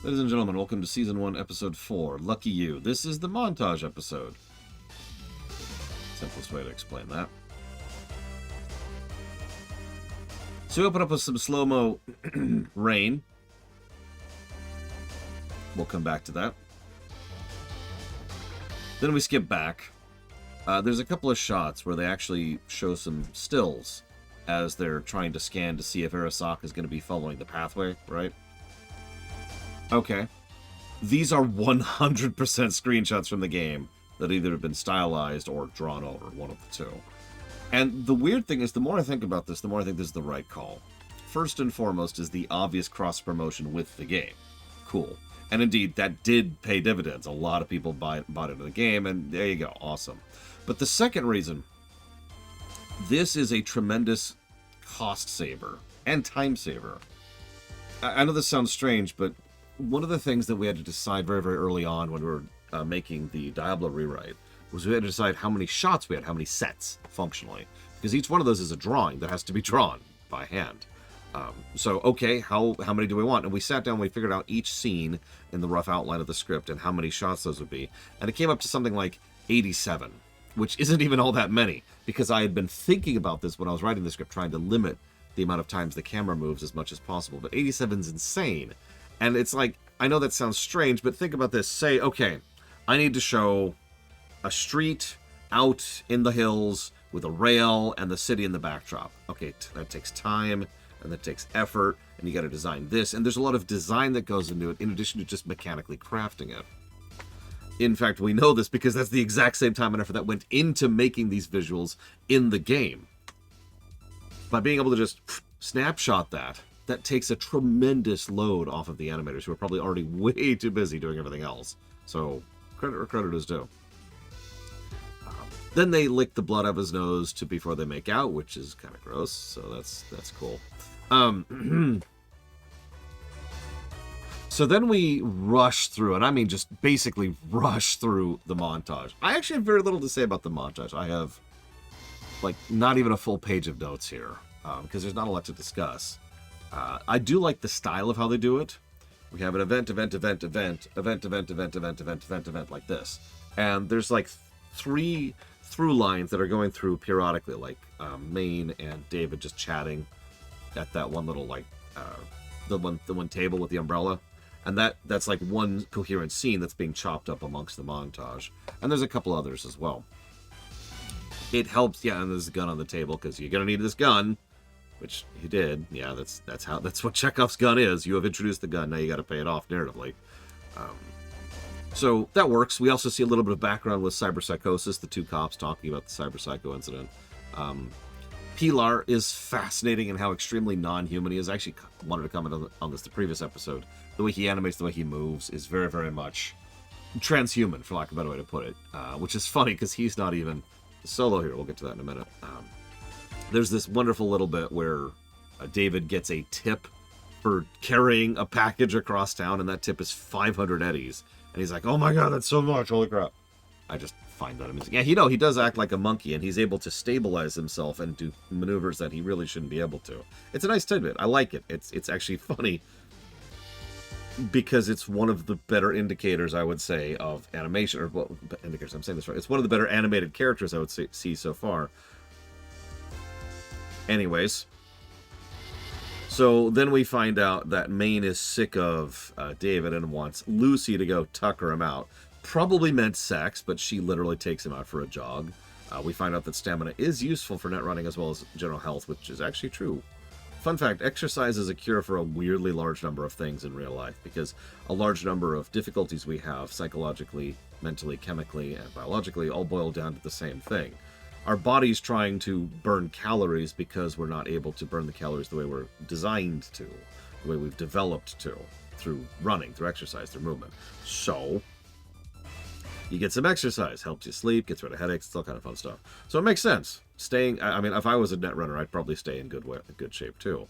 Ladies and gentlemen, welcome to Season 1, Episode 4. Lucky you. This is the montage episode. Simplest way to explain that. So we open up with some slow-mo rain. We'll come back to that. Then we skip back. There's a couple of shots where they actually show some stills as they're trying to scan to see if Arasaka is going to be following the pathway, right? Okay. These are 100% screenshots from the game that either have been stylized or drawn over, one of the two. And the weird thing is, the more I think about this, the more I think this is the right call. First and foremost is the obvious cross-promotion with the game. Cool. And indeed, that did pay dividends. A lot of people bought into the game, and there you go. Awesome. But the second reason, this is a tremendous cost saver and time saver. I know this sounds strange, but one of the things that we had to decide very, very early on when we were making the Diablo rewrite was we had to decide how many shots we had, how many sets, functionally. Because each one of those is a drawing that has to be drawn by hand. So, okay, how many do we want? And we sat down and we figured out each scene in the rough outline of the script and how many shots those would be. And it came up to something like 87, which isn't even all that many. Because I had been thinking about this when I was writing the script, trying to limit the amount of times the camera moves as much as possible. But 87 is insane. And it's like, I know that sounds strange, but think about this. Say, okay, I need to show a street out in the hills with a rail and the city in the backdrop. Okay, that takes time, and that takes effort, and you got to design this. And there's a lot of design that goes into it, in addition to just mechanically crafting it. In fact, we know this because that's the exact same time and effort that went into making these visuals in the game. By being able to just snapshot that takes a tremendous load off of the animators, who are probably already way too busy doing everything else. So, credit where credit is due. Then they lick the blood out of his nose before they make out, which is kind of gross, so that's cool. So then we rush through, and I mean just basically rush through the montage. I actually have very little to say about the montage. I have, like, not even a full page of notes here, because there's not a lot to discuss. I do like the style of how they do it. We have an event like this. And there's like 3 through lines that are going through periodically, like Maine and David just chatting at that one little, like, the one table with the umbrella. And that's like one coherent scene that's being chopped up amongst the montage. And there's a couple others as well. It helps, yeah, and there's a gun on the table, because you're going to need this gun. Which he did. Yeah, that's what Chekhov's gun is. You have introduced the gun, now you got to pay it off narratively. So that works. We also see a little bit of background with cyberpsychosis, the 2 cops talking about the cyberpsycho incident. Pilar is fascinating in how extremely non-human he is. I actually wanted to comment on this the previous episode. The way he animates, the way he moves is very, very much transhuman, for lack of a better way to put it. Which is funny, because he's not even solo here. We'll get to that in a minute. There's this wonderful little bit where David gets a tip for carrying a package across town, and that tip is 500 eddies. And he's like, oh my god, that's so much, holy crap. I just find that amusing. Yeah, he does act like a monkey, and he's able to stabilize himself and do maneuvers that he really shouldn't be able to. It's a nice tidbit. I like it. It's actually funny, because it's one of the better indicators, I would say, of animation, or, well, indicators, I'm saying this right. It's one of the better animated characters I would see so far. Anyways, so then we find out that Maine is sick of David and wants Lucy to go tucker him out. Probably meant sex, but she literally takes him out for a jog. We find out that stamina is useful for net running as well as general health, which is actually true. Fun fact, exercise is a cure for a weirdly large number of things in real life, because a large number of difficulties we have psychologically, mentally, chemically, and biologically all boil down to the same thing. Our body's trying to burn calories because we're not able to burn the calories the way we're designed to, the way we've developed to, through running, through exercise, through movement. So, you get some exercise, helps you sleep, gets rid of headaches, it's all kind of fun stuff. So it makes sense. I mean, if I was a net runner, I'd probably stay in good shape too.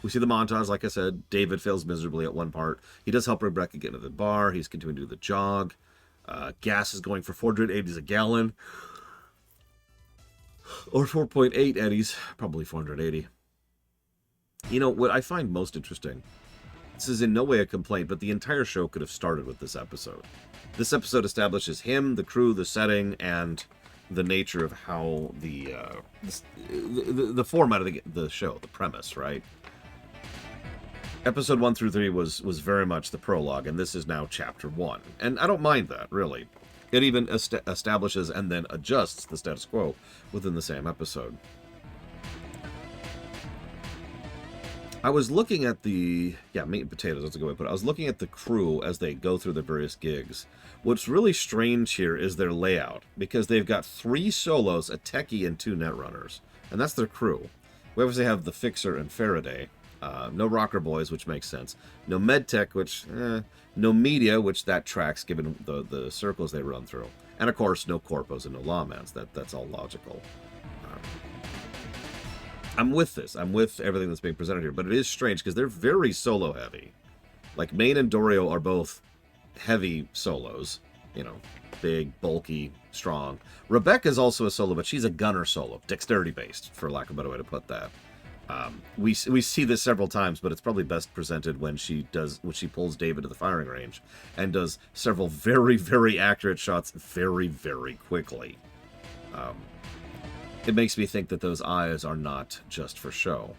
We see the montage, like I said. David fails miserably at one part. He does help Rebecca get into the bar. He's continuing to do the jog. Gas is going for 480s a gallon. Or 4.8 eddies. Probably 480. You know, what I find most interesting this is in no way a complaint, but the entire show could have started with this episode. This episode establishes him, the crew, the setting, and the nature of how the format of the show, the premise, right? Episode 1 through 3 was very much the prologue, and this is now chapter 1. And I don't mind that, really. It even establishes and then adjusts the status quo within the same episode. I was looking at the... Yeah, meat and potatoes, that's a good way to put it. I was looking at the crew as they go through the various gigs. What's really strange here is their layout, because they've got 3 solos, a techie, and 2 netrunners. And that's their crew. We obviously have the Fixer and Faraday. No Rocker Boys, which makes sense. No MedTech, which, no Media, which that tracks given the circles they run through. And of course, no Corpos and no Lawmans. That's all logical. I'm with this. I'm with everything that's being presented here. But it is strange because they're very solo heavy. Like, Main and Dorio are both heavy solos. You know, big, bulky, strong. Rebecca's also a solo, but she's a gunner solo. Dexterity-based, for lack of a better way to put that. We see this several times, but it's probably best presented when she pulls David to the firing range and does several very, very accurate shots very, very quickly. It makes me think that those eyes are not just for show.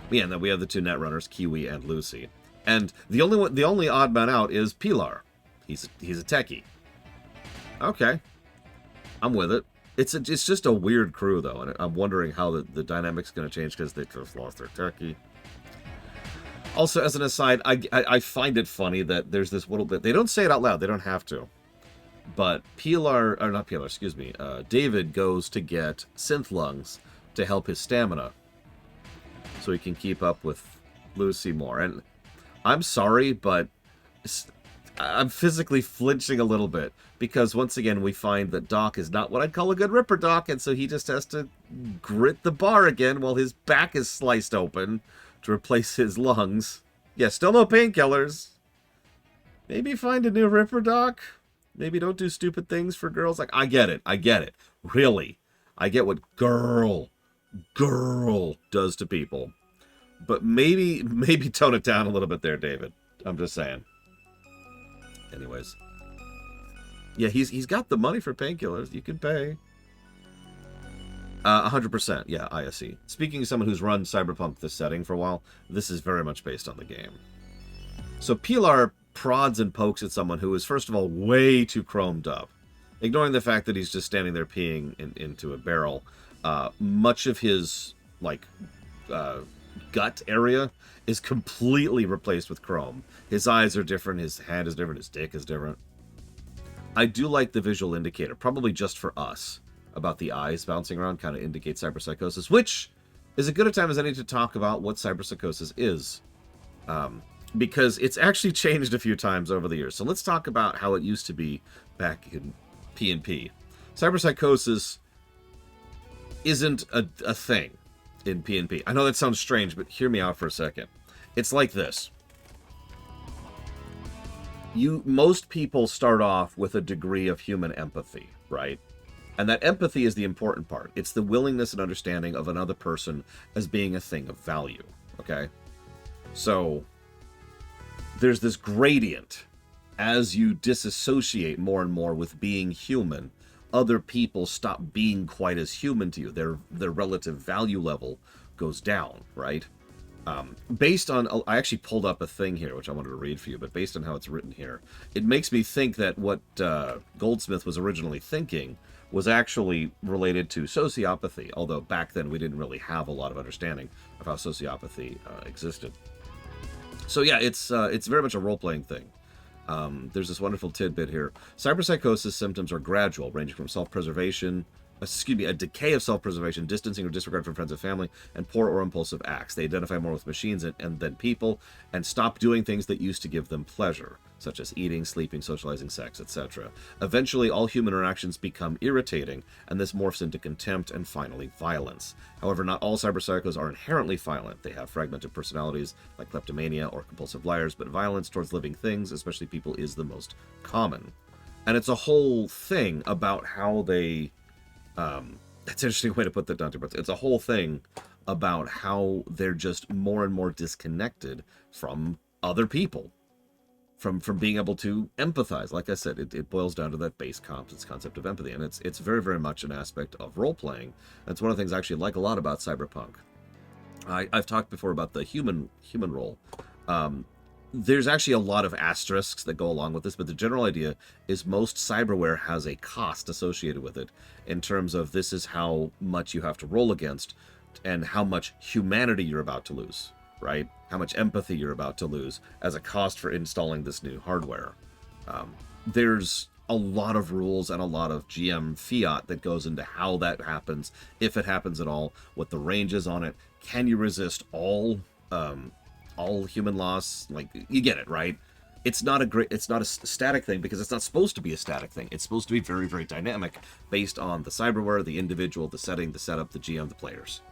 Yeah, and then we have the 2 netrunners, Kiwi and Lucy, and the only odd man out is Pilar. He's a techie. Okay, I'm with it. It's just a weird crew, though, and I'm wondering how the dynamic's going to change because they just lost their techie. Also, as an aside, I find it funny that there's this little bit... They don't say it out loud. They don't have to. But David goes to get synth lungs to help his stamina so he can keep up with Lucy more. And I'm sorry, but I'm physically flinching a little bit because once again we find that Doc is not what I'd call a good Ripper Doc, and so he just has to grit the bar again while his back is sliced open to replace his lungs. Yeah, still no painkillers. Maybe find a new Ripper Doc. Maybe don't do stupid things for girls. Like, I get it. Really. I get what girl does to people. But maybe tone it down a little bit there, David. I'm just saying. Anyways. Yeah, he's got the money for painkillers. You can pay. 100%. Yeah, ISE. Speaking of someone who's run Cyberpunk this setting for a while, this is very much based on the game. So Pilar prods and pokes at someone who is, first of all, way too chromed up. Ignoring the fact that he's just standing there peeing into a barrel. Much of his, gut area is completely replaced with chrome. His eyes are different, his hand is different, his dick is different. I do like the visual indicator, probably just for us, about the eyes bouncing around, kind of indicates cyberpsychosis, which is as good a time as any to talk about what cyberpsychosis is. Because it's actually changed a few times over the years. So let's talk about how it used to be back in P&P. Cyberpsychosis isn't a thing in P&P. I know that sounds strange, but hear me out for a second. It's like this. Most people start off with a degree of human empathy, right? And that empathy is the important part. It's the willingness and understanding of another person as being a thing of value, okay? So there's this gradient. As you disassociate more and more with being human, other people stop being quite as human to you. Their relative value level goes down, right? Based on... I actually pulled up a thing here, which I wanted to read for you, but based on how it's written here, it makes me think that what Goldsmith was originally thinking was actually related to sociopathy, although back then we didn't really have a lot of understanding of how sociopathy existed. So yeah, it's very much a role-playing thing. There's this wonderful tidbit here. Cyberpsychosis symptoms are gradual, ranging from a decay of self-preservation, distancing or disregard from friends and family, and poor or impulsive acts. They identify more with machines and than people, and stop doing things that used to give them pleasure, such as eating, sleeping, socializing, sex, etc. Eventually, all human interactions become irritating, and this morphs into contempt and finally violence. However, not all cyberpsychos are inherently violent. They have fragmented personalities, like kleptomania or compulsive liars, but violence towards living things, especially people, is the most common. And it's a whole thing about how they... that's an interesting way to put that down to birth. It's a whole thing about how they're just more and more disconnected from other people, from being able to empathize. Like I said, it boils down to that base concept of empathy, and it's very, very much an aspect of role-playing. That's one of the things I actually like a lot about Cyberpunk. I've talked before about the human role. There's actually a lot of asterisks that go along with this, but the general idea is most cyberware has a cost associated with it in terms of this is how much you have to roll against and how much humanity you're about to lose, right? How much empathy you're about to lose as a cost for installing this new hardware. There's a lot of rules and a lot of GM fiat that goes into how that happens, if it happens at all, what the range is on it. Can you resist all human loss? Like, you get it, right? It's not a static thing because it's not supposed to be a static thing. It's supposed to be very, very dynamic based on the cyberware, the individual, the setting, the setup, the GM, the players.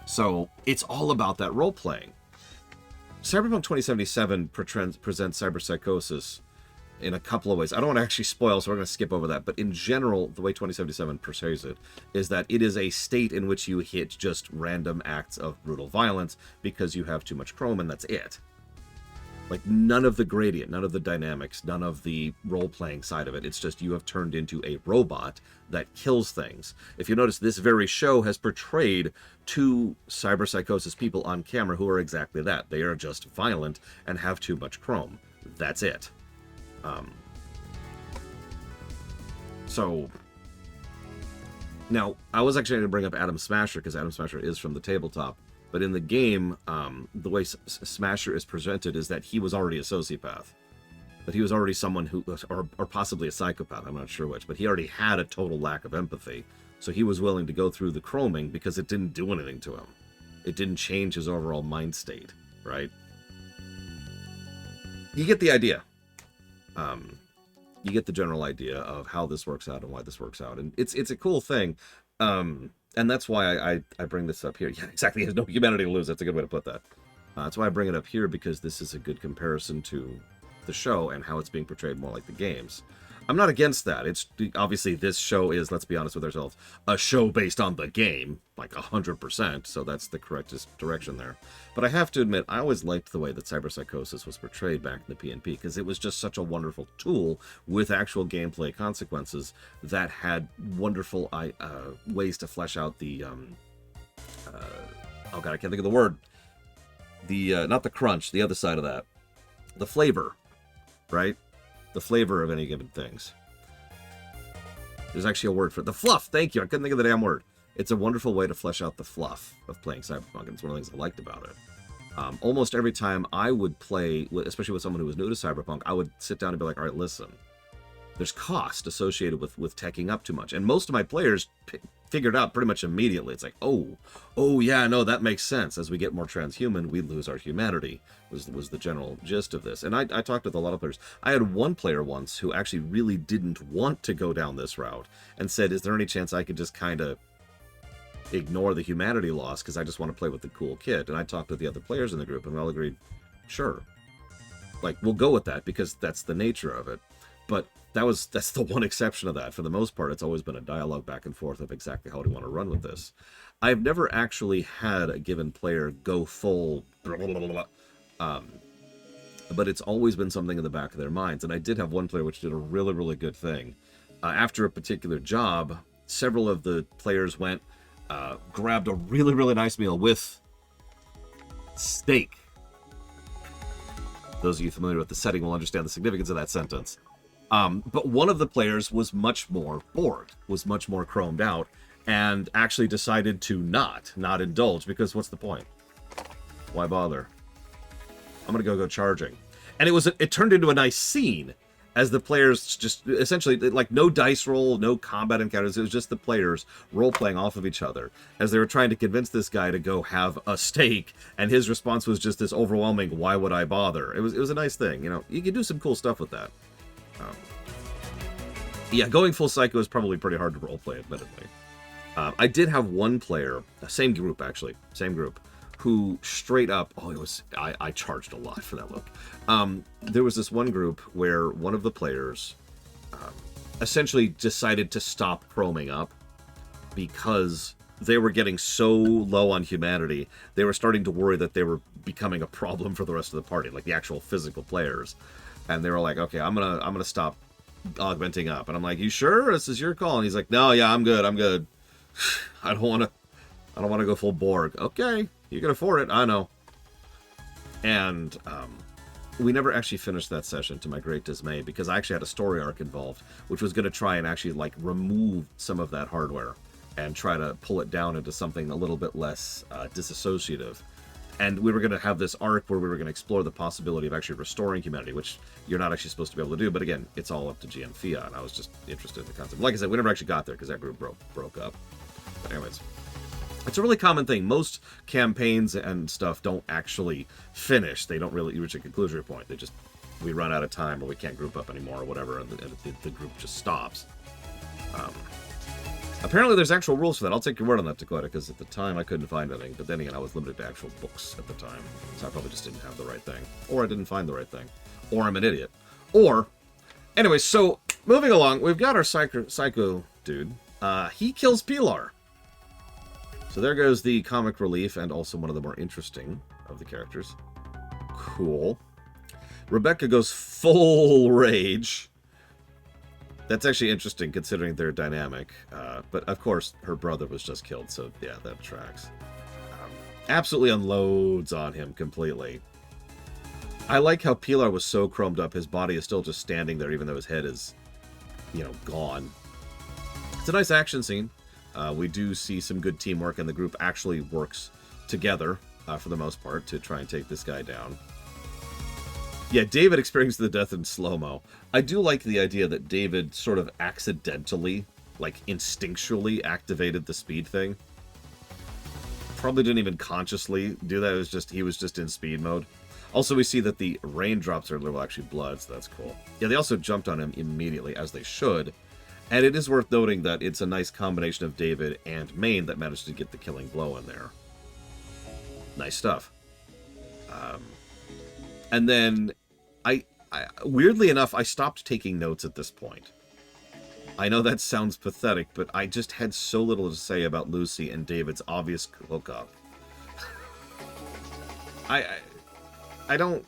So it's all about that role playing. Cyberpunk 2077 presents cyberpsychosis in a couple of ways. I don't want to actually spoil, so we're going to skip over that. But in general, the way 2077 portrays it is that it is a state in which you hit just random acts of brutal violence because you have too much chrome, and that's it. Like, none of the gradient, none of the dynamics, none of the role-playing side of it. It's just you have turned into a robot that kills things. If you notice, this very show has portrayed two cyberpsychosis people on camera who are exactly that. They are just violent and have too much chrome. That's it. So, now, I was actually going to bring up Adam Smasher, because Adam Smasher is from the tabletop. But in the game, the way Smasher is presented is that he was already a sociopath. That he was already someone who, or possibly a psychopath, I'm not sure which, but he already had a total lack of empathy. So he was willing to go through the chroming because it didn't do anything to him. It didn't change his overall mind state, right? You get the idea. You get the general idea of how this works out and why this works out. And it's a cool thing. And that's why I bring this up here. Yeah, exactly. There's no humanity to lose. That's a good way to put that. That's why I bring it up here, because this is a good comparison to the show and how it's being portrayed more like the games. I'm not against that. It's obviously this show is, let's be honest with ourselves, a show based on the game, like 100%. So that's the correctest direction there. But I have to admit, I always liked the way that cyberpsychosis was portrayed back in the PNP, because it was just such a wonderful tool with actual gameplay consequences that had wonderful ways to flesh out the oh god, I can't think of the word. The not the crunch, the other side of that, the flavor, right? The flavor of any given things. There's actually a word for it. The fluff. Thank you. I couldn't think of the damn word. It's a wonderful way to flesh out the fluff of playing Cyberpunk, and it's one of the things I liked about it. Almost every time I would play, especially with someone who was new to Cyberpunk, I would sit down and be like, all right, listen, there's cost associated with teching up too much. And most of my players figured out pretty much immediately. It's like, oh yeah, no, that makes sense. As we get more transhuman, we lose our humanity, was the general gist of this. And I talked with a lot of players. I had one player once who actually really didn't want to go down this route and said, is there any chance I could just kind of ignore the humanity loss because I just want to play with the cool kit? And I talked with the other players in the group, and we all agreed, sure. Like, we'll go with that because that's the nature of it. But that's the one exception of that. For the most part, it's always been a dialogue back and forth of exactly how do you want to run with this. I've never actually had a given player go full blah, blah, blah, blah, but it's always been something in the back of their minds. And I did have one player which did a really, really good thing. After a particular job, several of the players went, grabbed a really, really nice meal with steak. Those of you familiar with the setting will understand the significance of that sentence. But one of the players was much more bored, was much more chromed out, and actually decided to not indulge, because what's the point? Why bother? I'm gonna go charging. And it turned into a nice scene as the players just essentially, like, no dice roll, no combat encounters. It was just the players role-playing off of each other as they were trying to convince this guy to go have a steak, and his response was just this overwhelming, why would I bother? It was a nice thing, you know. You can do some cool stuff with that. Yeah, going full psycho is probably pretty hard to roleplay, admittedly. I did have one player, same group, who straight up, I charged a lot for that look. There was this one group where one of the players essentially decided to stop chroming up because they were getting so low on humanity, they were starting to worry that they were becoming a problem for the rest of the party, like the actual physical players. And they were like, okay, I'm gonna stop augmenting up. And I'm like, you sure? This is your call. And he's like, no, yeah, I'm good. I don't want to go full Borg. Okay, you can afford it. I know. And we never actually finished that session, to my great dismay, because I actually had a story arc involved, which was going to try and actually like remove some of that hardware and try to pull it down into something a little bit less disassociative. And we were going to have this arc where we were going to explore the possibility of actually restoring humanity, which you're not actually supposed to be able to do. But again, it's all up to GM Fiat, and I was just interested in the concept. Like I said, we never actually got there because that group broke up. But anyways, it's a really common thing. Most campaigns and stuff don't actually finish. They don't really reach a conclusion point. They just, we run out of time or we can't group up anymore or whatever, and the group just stops. Apparently there's actual rules for that. I'll take your word on that, Dakota, because at the time I couldn't find anything. But then again, I was limited to actual books at the time. So I probably just didn't have the right thing. Or I didn't find the right thing. Or I'm an idiot. Or, anyway, so moving along, we've got our psycho dude. He kills Pilar. So there goes the comic relief and also one of the more interesting of the characters. Cool. Rebecca goes full rage. That's actually interesting considering their dynamic. But of course, her brother was just killed, so yeah, that tracks. Absolutely unloads on him completely. I like how Pilar was so chromed up, his body is still just standing there even though his head is, you know, gone. It's a nice action scene. We do see some good teamwork, and the group actually works together for the most part to try and take this guy down. Yeah, David experienced the death in slow-mo. I do like the idea that David sort of accidentally, like instinctually, activated the speed thing. Probably didn't even consciously do that. It was just, he was just in speed mode. Also, we see that the raindrops are little actually blood, so that's cool. Yeah, they also jumped on him immediately, as they should. And it is worth noting that it's a nice combination of David and Maine that managed to get the killing blow in there. Nice stuff. And then, I weirdly enough, I stopped taking notes at this point. I know that sounds pathetic, but I just had so little to say about Lucy and David's obvious hookup. I don't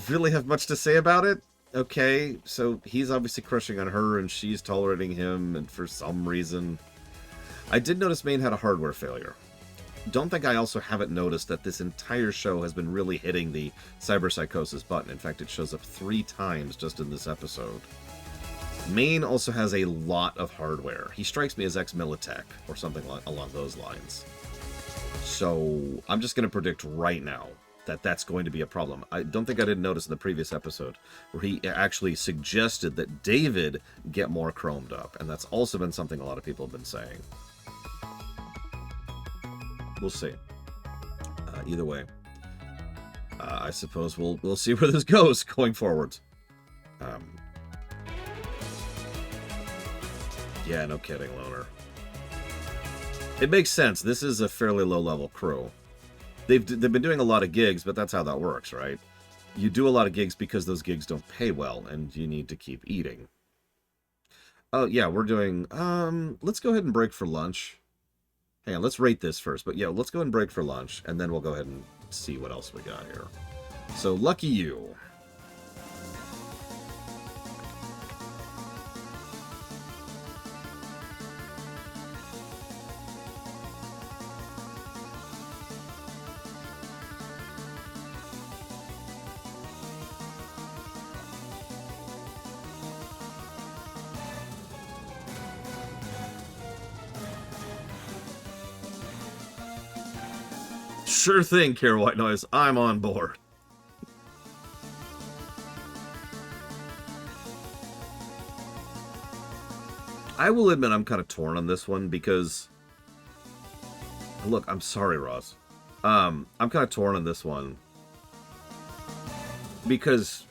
really have much to say about it. Okay, so he's obviously crushing on her, and she's tolerating him, and for some reason... I did notice Maine had a hardware failure. Don't think I also haven't noticed that this entire show has been really hitting the cyberpsychosis button. In fact, it shows up 3 times just in this episode. Maine also has a lot of hardware. He strikes me as ex-Militech, or something along those lines. So, I'm just going to predict right now that that's going to be a problem. I don't think I didn't notice in the previous episode where he actually suggested that David get more chromed up, and that's also been something a lot of people have been saying. We'll see. Either way, I suppose we'll see where this goes going forward. Yeah, no kidding, Loner. It makes sense. This is a fairly low-level crew. They've been doing a lot of gigs, but that's how that works, right? You do a lot of gigs because those gigs don't pay well, and you need to keep eating. Oh, yeah, we're doing... let's go ahead and break for lunch. Hang on, let's rate this first. But yeah, let's go ahead and break for lunch, and then we'll go ahead and see what else we got here. So, lucky you. Sure thing, Kara White Noise. I'm on board. I will admit I'm kind of torn on this one because... Look, I'm sorry, Ross. I'm kind of torn on this one because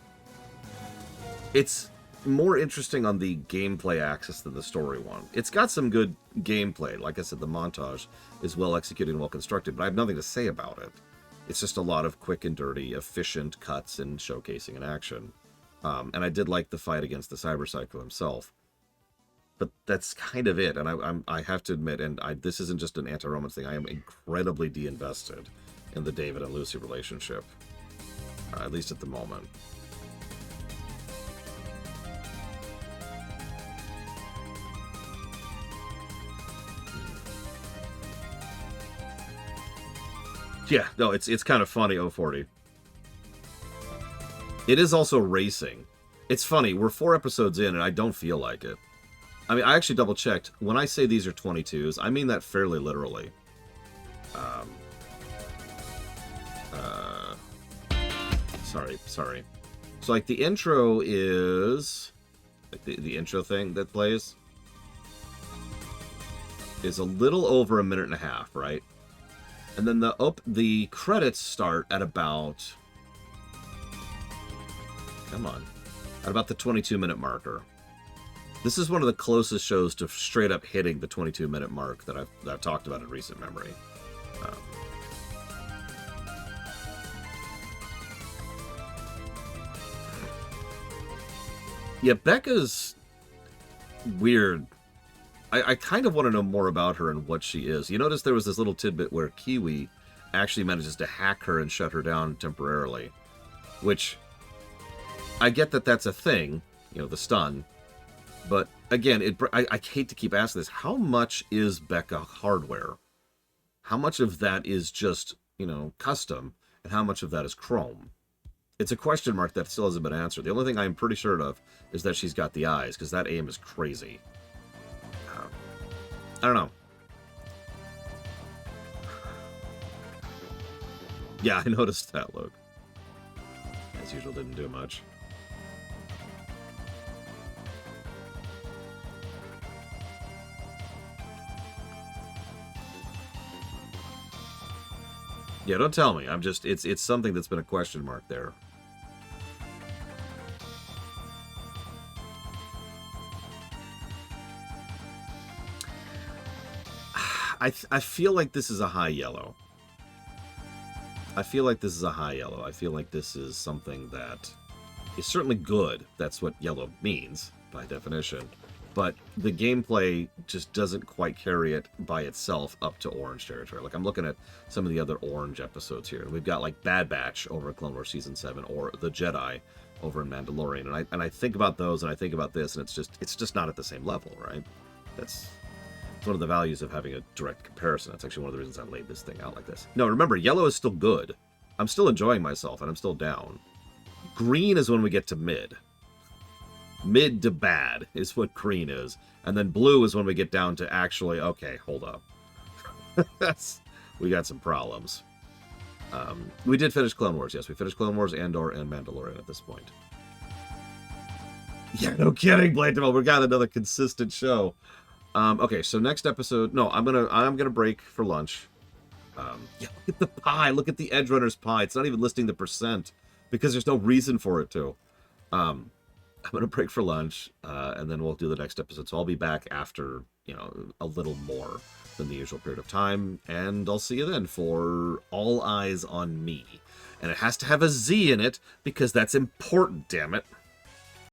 it's more interesting on the gameplay axis than the story one. It's got some good gameplay. Like I said, the montage is well executed and well constructed, but I have nothing to say about it. It's just a lot of quick and dirty, efficient cuts and showcasing in action. And I did like the fight against the Cyber Psycho himself. but that's kind of it. And I have to admit, and this isn't just an anti-romance thing. I am incredibly de-invested in the David and Lucy relationship, at least at the moment. Yeah, no, it's kind of funny, 040. It is also racing. It's funny, we're 4 episodes in, and I don't feel like it. I mean, I actually double-checked. When I say these are 22s, I mean that fairly literally. Sorry. So, like, the intro is... Like, the intro thing that plays is a little over a minute and a half, right? And then the credits start at about... Come on. At about the 22-minute marker. This is one of the closest shows to straight up hitting the 22-minute mark that I've talked about in recent memory. Yeah, Becca's weird. I kind of want to know more about her and what she is. You notice there was this little tidbit where Kiwi actually manages to hack her and shut her down temporarily. Which, I get that that's a thing, you know, the stun. But, again, I hate to keep asking this. How much is Becca hardware? How much of that is just, you know, custom? And how much of that is Chrome? It's a question mark that still hasn't been answered. The only thing I'm pretty sure of is that she's got the eyes, because that aim is crazy. I don't know. Yeah, I noticed that, Luke. As usual, didn't do much. Yeah, don't tell me. I'm just... It's something that's been a question mark there. I feel like this is a high yellow. I feel like this is a high yellow. I feel like this is something that is certainly good. That's what yellow means, by definition. But the gameplay just doesn't quite carry it by itself up to orange territory. Like, I'm looking at some of the other orange episodes here. We've got, like, Bad Batch over at Clone Wars Season 7, or The Jedi over in Mandalorian. And I think about those, and I think about this, and it's just not at the same level, right? That's one of the values of having a direct comparison. That's actually one of the reasons I laid this thing out like this. No, remember, yellow is still good. I'm still enjoying myself, and I'm still down. Green is when we get to mid. Mid to bad is what green is. And then blue is when we get down to actually, okay, hold up. We got some problems. We did finish Clone Wars, yes. We finished Clone Wars, Andor, and Mandalorian at this point. Yeah, no kidding, Blade Devil. We got another consistent show. Okay, so next episode... No, I'm gonna break for lunch. Yeah, look at the pie. Look at the Edgerunners pie. It's not even listing the percent because there's no reason for it to. I'm gonna break for lunch, and then we'll do the next episode. So I'll be back after, you know, a little more than the usual period of time, and I'll see you then for All Eyes on Me. And it has to have a Z in it because that's important, damn it.